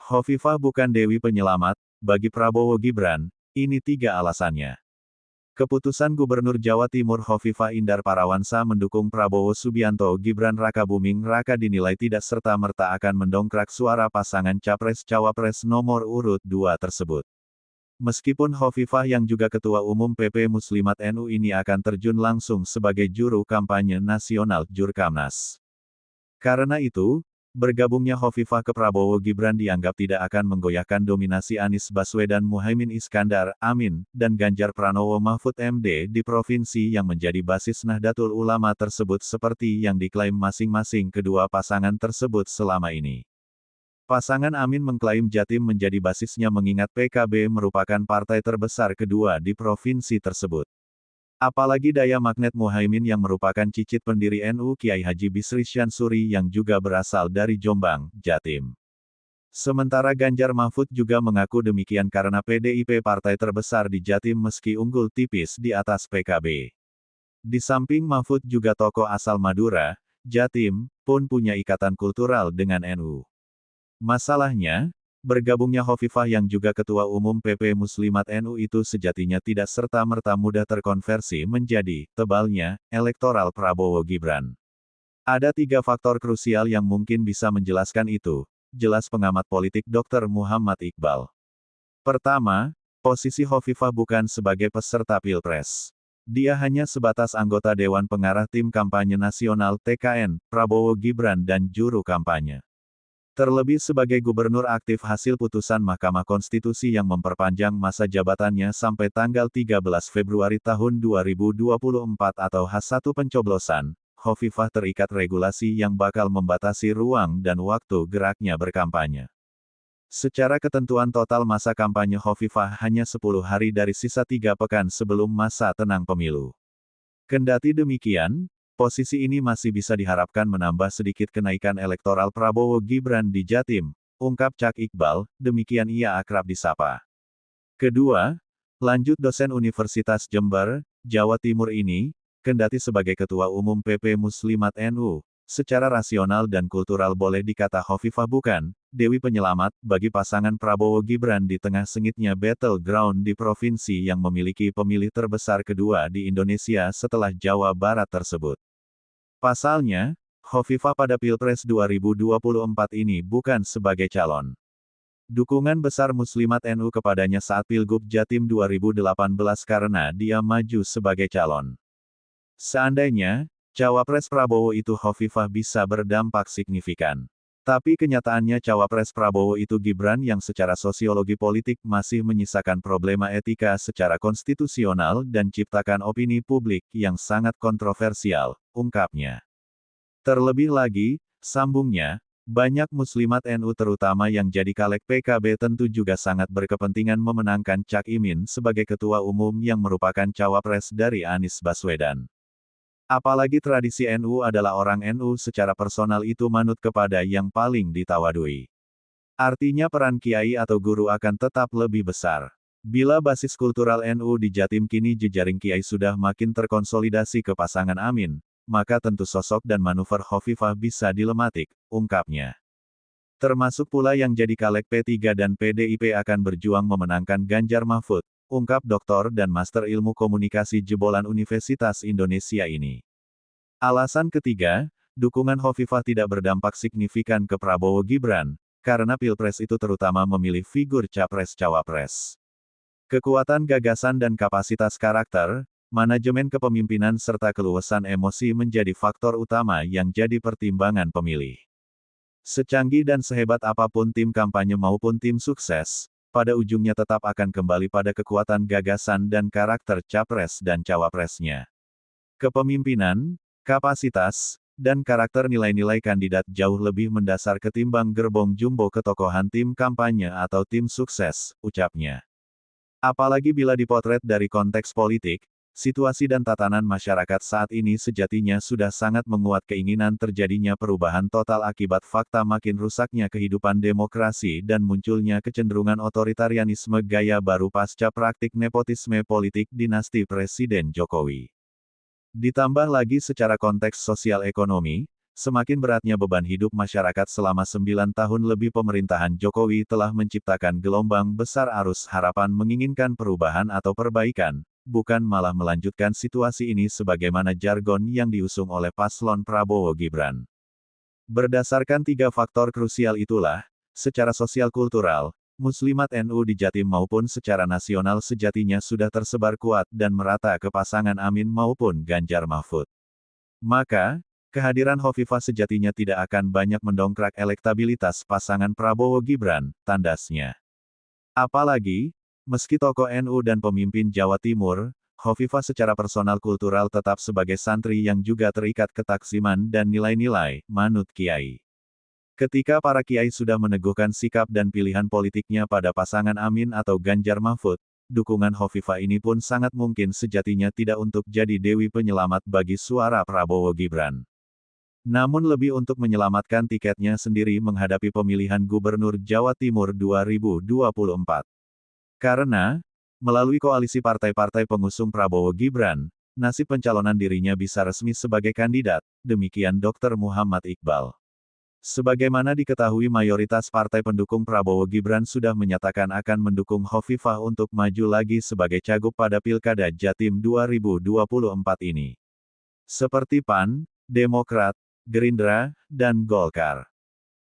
Hovifah bukan Dewi Penyelamat, bagi Prabowo Gibran, ini 3 alasannya. Keputusan Gubernur Jawa Timur Hovifah Indar Parawansa mendukung Prabowo Subianto Gibran Rakabuming Raka dinilai tidak serta-merta akan mendongkrak suara pasangan Capres-Cawapres nomor urut 2 tersebut. Meskipun Hovifah yang juga Ketua Umum PP Muslimat NU ini akan terjun langsung sebagai juru kampanye nasional Jurkamnas. Karena itu, bergabungnya Hovifah ke Prabowo Gibran dianggap tidak akan menggoyahkan dominasi Anies Baswedan Muhaimin Iskandar, Amin, dan Ganjar Pranowo Mahfud MD di provinsi yang menjadi basis Nahdlatul Ulama tersebut seperti yang diklaim masing-masing kedua pasangan tersebut selama ini. Pasangan Amin mengklaim Jatim menjadi basisnya mengingat PKB merupakan partai terbesar kedua di provinsi tersebut. Apalagi daya magnet Muhaimin yang merupakan cicit pendiri NU Kiai Haji Bisri Syansuri yang juga berasal dari Jombang, Jatim. Sementara Ganjar Mahfud juga mengaku demikian karena PDIP partai terbesar di Jatim meski unggul tipis di atas PKB. Di samping Mahfud juga tokoh asal Madura, Jatim, pun punya ikatan kultural dengan NU. Masalahnya, bergabungnya Hovifah yang juga Ketua Umum PP Muslimat NU itu sejatinya tidak serta-merta mudah terkonversi menjadi, tebalnya, elektoral Prabowo Gibran. Ada 3 faktor krusial yang mungkin bisa menjelaskan itu, jelas pengamat politik Dr. Muhammad Iqbal. Pertama, posisi Hovifah bukan sebagai peserta Pilpres. Dia hanya sebatas anggota Dewan Pengarah Tim Kampanye Nasional TKN, Prabowo Gibran dan juru kampanye. Terlebih sebagai gubernur aktif hasil putusan Mahkamah Konstitusi yang memperpanjang masa jabatannya sampai tanggal 13 Februari tahun 2024 atau H1 pencoblosan, Hovifah terikat regulasi yang bakal membatasi ruang dan waktu geraknya berkampanye. Secara ketentuan total masa kampanye Hovifah hanya 10 hari dari sisa 3 pekan sebelum masa tenang pemilu. Kendati demikian, posisi ini masih bisa diharapkan menambah sedikit kenaikan elektoral Prabowo Gibran di Jatim, ungkap Cak Iqbal, demikian ia akrab disapa. Kedua, lanjut dosen Universitas Jember, Jawa Timur ini, kendati sebagai Ketua Umum PP Muslimat NU, secara rasional dan kultural boleh dikata Hovifah bukan Dewi Penyelamat bagi pasangan Prabowo Gibran di tengah sengitnya battleground di provinsi yang memiliki pemilih terbesar kedua di Indonesia setelah Jawa Barat tersebut. Pasalnya, Hovifah pada Pilpres 2024 ini bukan sebagai calon. Dukungan besar Muslimat NU kepadanya saat Pilgub Jatim 2018 karena dia maju sebagai calon. Seandainya, Cawapres Prabowo itu Hovifah bisa berdampak signifikan. Tapi kenyataannya Cawapres Prabowo itu Gibran yang secara sosiologi politik masih menyisakan problema etika secara konstitusional dan ciptakan opini publik yang sangat kontroversial, ungkapnya. Terlebih lagi, sambungnya, banyak Muslimat NU terutama yang jadi caleg PKB tentu juga sangat berkepentingan memenangkan Cak Imin sebagai Ketua Umum yang merupakan Cawapres dari Anies Baswedan. Apalagi tradisi NU adalah orang NU secara personal itu manut kepada yang paling ditawadui. Artinya peran kiai atau guru akan tetap lebih besar. Bila basis kultural NU di Jatim kini jejaring kiai sudah makin terkonsolidasi ke pasangan Amin, maka tentu sosok dan manuver Hovifah bisa dilematik, ungkapnya. Termasuk pula yang jadi caleg P3 dan PDIP akan berjuang memenangkan Ganjar Mahfud, ungkap doktor dan master ilmu komunikasi jebolan Universitas Indonesia ini. Alasan ketiga, dukungan Hovifah tidak berdampak signifikan ke Prabowo Gibran, karena Pilpres itu terutama memilih figur Capres-Cawapres. Kekuatan gagasan dan kapasitas karakter, manajemen kepemimpinan serta keluasan emosi menjadi faktor utama yang jadi pertimbangan pemilih. Secanggih dan sehebat apapun tim kampanye maupun tim sukses, pada ujungnya tetap akan kembali pada kekuatan gagasan dan karakter Capres dan Cawapresnya. Kepemimpinan, kapasitas, dan karakter nilai-nilai kandidat jauh lebih mendasar ketimbang gerbong jumbo ketokohan tim kampanye atau tim sukses, ucapnya. Apalagi bila dipotret dari konteks politik, situasi dan tatanan masyarakat saat ini sejatinya sudah sangat menguat keinginan terjadinya perubahan total akibat fakta makin rusaknya kehidupan demokrasi dan munculnya kecenderungan otoritarianisme gaya baru pasca praktik nepotisme politik dinasti Presiden Jokowi. Ditambah lagi secara konteks sosial ekonomi, semakin beratnya beban hidup masyarakat selama 9 tahun lebih pemerintahan Jokowi telah menciptakan gelombang besar arus harapan menginginkan perubahan atau perbaikan, bukan malah melanjutkan situasi ini sebagaimana jargon yang diusung oleh paslon Prabowo Gibran. Berdasarkan 3 faktor krusial itulah, secara sosial kultural, Muslimat NU di Jatim maupun secara nasional sejatinya sudah tersebar kuat dan merata ke pasangan Amin maupun Ganjar Mahfud. Maka, kehadiran Hovifah sejatinya tidak akan banyak mendongkrak elektabilitas pasangan Prabowo Gibran, tandasnya. Apalagi, meski tokoh NU dan pemimpin Jawa Timur, Hovifah secara personal kultural tetap sebagai santri yang juga terikat ketaksiman dan nilai-nilai, manut kiai. Ketika para kiai sudah meneguhkan sikap dan pilihan politiknya pada pasangan Amin atau Ganjar Mahfud, dukungan Hovifah ini pun sangat mungkin sejatinya tidak untuk jadi dewi penyelamat bagi suara Prabowo Gibran. Namun lebih untuk menyelamatkan tiketnya sendiri menghadapi pemilihan Gubernur Jawa Timur 2024. Karena, melalui koalisi partai-partai pengusung Prabowo Gibran, nasib pencalonan dirinya bisa resmi sebagai kandidat, demikian Dr. Muhammad Iqbal. Sebagaimana diketahui mayoritas partai pendukung Prabowo Gibran sudah menyatakan akan mendukung Hovifah untuk maju lagi sebagai cagup pada Pilkada Jatim 2024 ini. Seperti PAN, Demokrat, Gerindra, dan Golkar.